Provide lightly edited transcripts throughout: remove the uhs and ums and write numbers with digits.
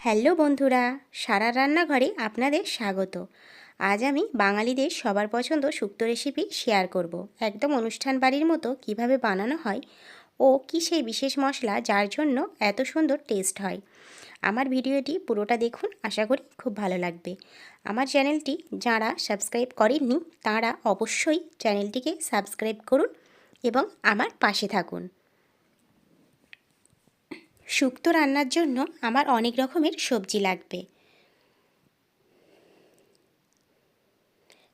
Hello বন্ধুরা, সারা রান্নাঘরে আপনাদের স্বাগত। আজ আমি বাঙালিদের সবার পছন্দ শুক্তো রেসিপি শেয়ার করব। একদম অনুষ্ঠান বাড়ির মতো কিভাবে বানানো হয় ও কী সেই বিশেষ মশলা যার জন্য এত সুন্দর টেস্ট হয়। আমার ভিডিওটি পুরোটা দেখুন, আশা করি খুব ভালো লাগবে। আমার চ্যানেলটি যারা সাবস্ক্রাইব করেননি তারা অবশ্যই চ্যানেলটিকে সাবস্ক্রাইব করুন এবং আমার পাশে থাকুন। শুক্তো রান্নার জন্য আমার অনেক রকমের সবজি লাগবে।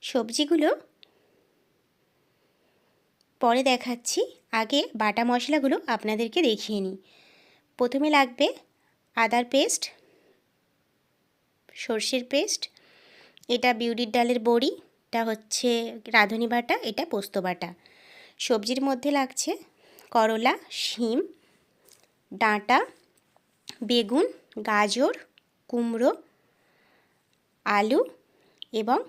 সবজিগুলো পরে দেখাচ্ছি, আগে বাটা মশলাগুলো আপনাদেরকে দেখিয়ে নিই। প্রথমে লাগবে আদার পেস্ট, সর্ষের পেস্ট, এটা বিউলির ডালের বড়ি, এটা হচ্ছে রাঁধুনি বাটা, এটা পোস্ত বাটা। সবজির মধ্যে লাগছে করলা, শিম, ডাঁটা, বেগুন, গাজর, কুমড়ো, আলু এবং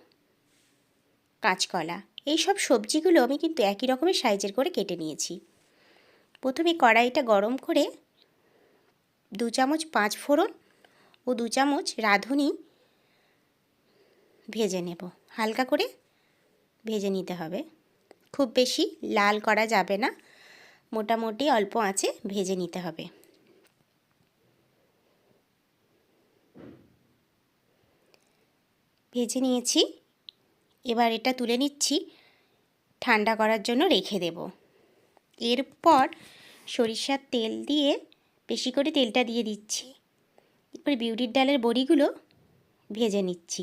কাঁচকলা। এই সব সবজিগুলো আমি কিন্তু একই রকমের সাইজের করে কেটে নিয়েছি। প্রথমে কড়াইটা গরম করে 2 চামচ 5 ফোড়ন ও 2 চামচ রাঁধুনি ভেজে নেব। হালকা করে ভেজে নিতে হবে, খুব বেশি লাল করা যাবে না, মোটামুটি অল্প আঁচে ভেজে নিতে হবে। ভেজে নিয়েছি, এবার এটা তুলে নিচ্ছি, ঠান্ডা করার জন্য রেখে দেব। এরপর সরিষার তেল দিয়ে বেশি করে তেলটা দিয়ে দিচ্ছি। এরপর বিউলির ডালের বড়িগুলো ভেজে নিচ্ছি।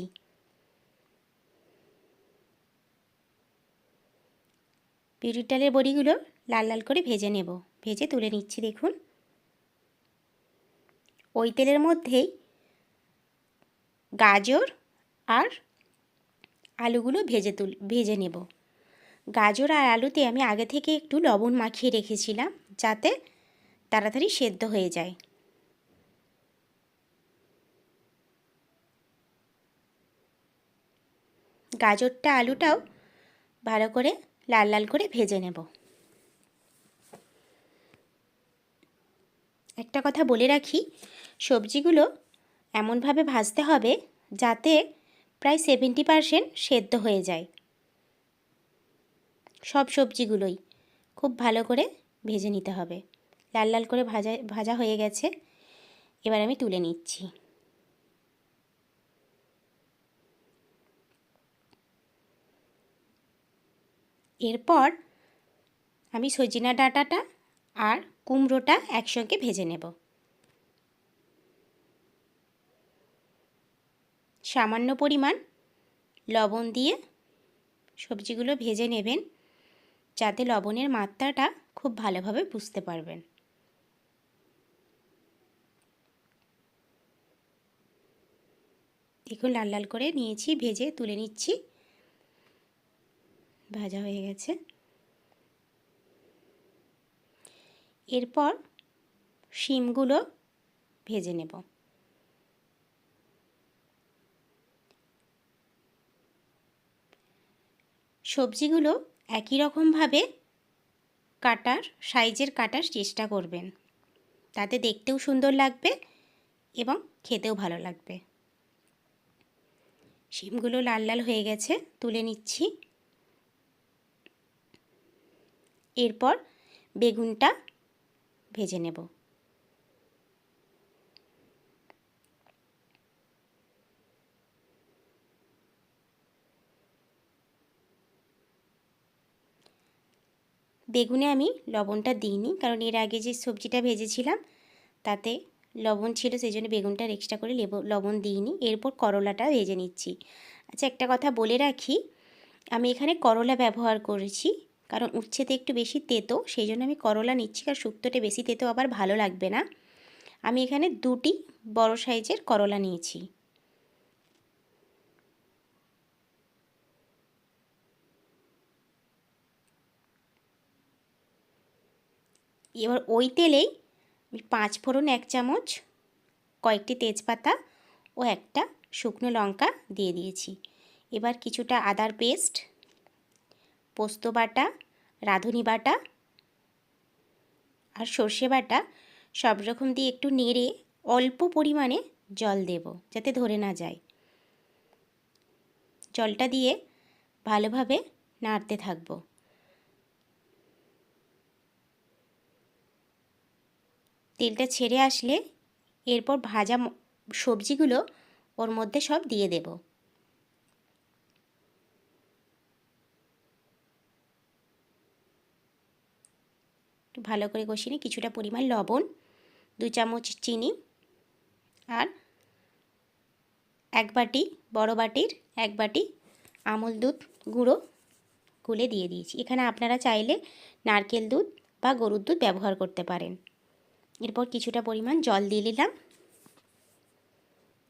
বিউলির ডালের বড়িগুলো লাল লাল করে ভেজে নেব, ভেজে তুলে নিচ্ছি। দেখুন, ওই তেলের মধ্যেই গাজর আর আলুগুলো ভেজে নেব। গাজর আর আলুতে আমি আগে থেকে একটু লবণ মাখিয়ে রেখেছিলাম যাতে তাড়াতাড়ি সেদ্ধ হয়ে যায়। গাজরটা আলুটাও ভালো করে লাল লাল করে ভেজে নেব। একটা কথা বলে রাখি, সবজিগুলো এমনভাবে ভাজতে হবে যাতে প্রায় 70% সেদ্ধ হয়ে যায়। সব সবজিগুলোই খুব ভালো করে ভেজে নিতে হবে। লাল লাল করে ভাজা হয়ে গেছে, এবার আমি তুলে নিচ্ছি। এরপর আমি সজনা ডাঁটাটা আর কুমড়োটা একসঙ্গে ভেজে নেব। সামান্য পরিমাণ লবণ দিয়ে সবজিগুলো ভেজে নেবেন যাতে লবণের মাত্রাটা খুব ভালোভাবে বুঝতে পারবেন। দেখুন, লাল লাল করে নিয়েছি, ভেজে তুলে নিচ্ছি। ভাজা হয়ে গেছে। এরপর শিমগুলো ভেজে নেব। সবজিগুলো একই রকমভাবে সাইজের কাটার চেষ্টা করবেন, তাতে দেখতেও সুন্দর লাগবে এবং খেতেও ভালো লাগবে। শিমগুলো লাল লাল হয়ে গেছে, তুলে নিচ্ছি। এরপর বেগুনটা ভেজে নেব। বেগুনে আমি লবণটা দিইনি, কারণ এর আগে যে সবজিটা ভেজেছিলাম তাতে লবণ ছিল, সেই জন্য বেগুনটার এক্সট্রা করে লবণ দিইনি। এরপর করলাটা ভেজে নিচ্ছি। আচ্ছা, একটা কথা বলে রাখি, আমি এখানে করলা ব্যবহার করেছি কারণ উচ্ছেতে একটু বেশি তেতো, সেই জন্য আমি করলা নিচ্ছি, কারণ শুক্তোটা বেশি তেতো আবার ভালো লাগবে না। আমি এখানে 2টি বড় সাইজের করলা নিয়েছি। এবার ওই তেলেই আমি 5 ফোড়ন 1 চামচ, কয়েকটি তেজপাতা ও একটা শুকনো লঙ্কা দিয়ে দিয়েছি। এবার কিছুটা আদার পেস্ট, পোস্ত বাটা, রাঁধুনি বাটা আর সর্ষে বাটা সব রকম দিয়ে একটু নেড়ে অল্প পরিমাণে জল দেব যাতে ধরে না যায়। জলটা দিয়ে ভালোভাবে নাড়তে থাকবো। তেলটা ছেড়ে আসলে এরপর ভাজা সবজিগুলো ওর মধ্যে সব দিয়ে দেব। একটু ভালো করে কষিয়ে নিয়ে কিছুটা পরিমাণ লবণ, 2 চামচ চিনি আর 1 বাটি, বড় বাটির 1 বাটি আমুল দুধ গুঁড়ো গুলে দিয়ে দিয়েছি। এখানে আপনারা চাইলে নারকেল দুধ বা গরুর দুধ ব্যবহার করতে পারেন। এরপর কিছুটা পরিমাণ জল দিয়ে দিলাম,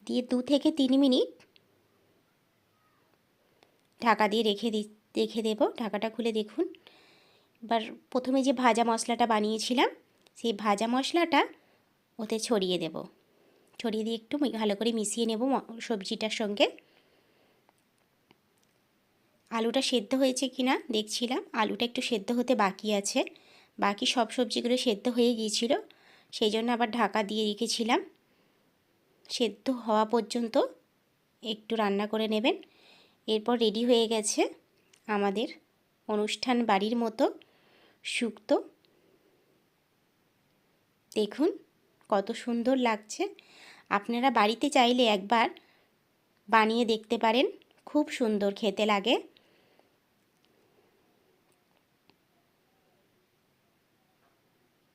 দিয়ে 2 থেকে 3 মিনিট ঢাকা দিয়ে রেখে দেব। ঢাকাটা খুলে দেখুন। এবার প্রথমে যে ভাজা মশলাটা বানিয়েছিলাম সেই ভাজা মশলাটা ওতে ছড়িয়ে দেব। ছড়িয়ে দিয়ে একটু ভালো করে মিশিয়ে নেব সবজিটার সঙ্গে। আলুটা সেদ্ধ হয়েছে কিনা দেখছিলাম, আলুটা একটু সেদ্ধ হতে বাকি আছে। বাকি সব সবজিগুলো সেদ্ধ হয়ে গিয়েছিল, সেই জন্য আবার ঢাকা দিয়ে রেখেছিলাম। সেদ্ধ হওয়া পর্যন্ত একটু রান্না করে নেবেন। এরপর রেডি হয়ে গেছে আমাদের অনুষ্ঠান বাড়ির মতো শুক্তো। দেখুন কত সুন্দর লাগছে। আপনারা বাড়িতে চাইলে একবার বানিয়ে দেখতে পারেন, খুব সুন্দর খেতে লাগে।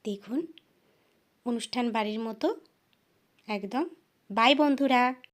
দেখুন অনুষ্ঠান বাড়ির মতো একদম। বাই বন্ধুরা।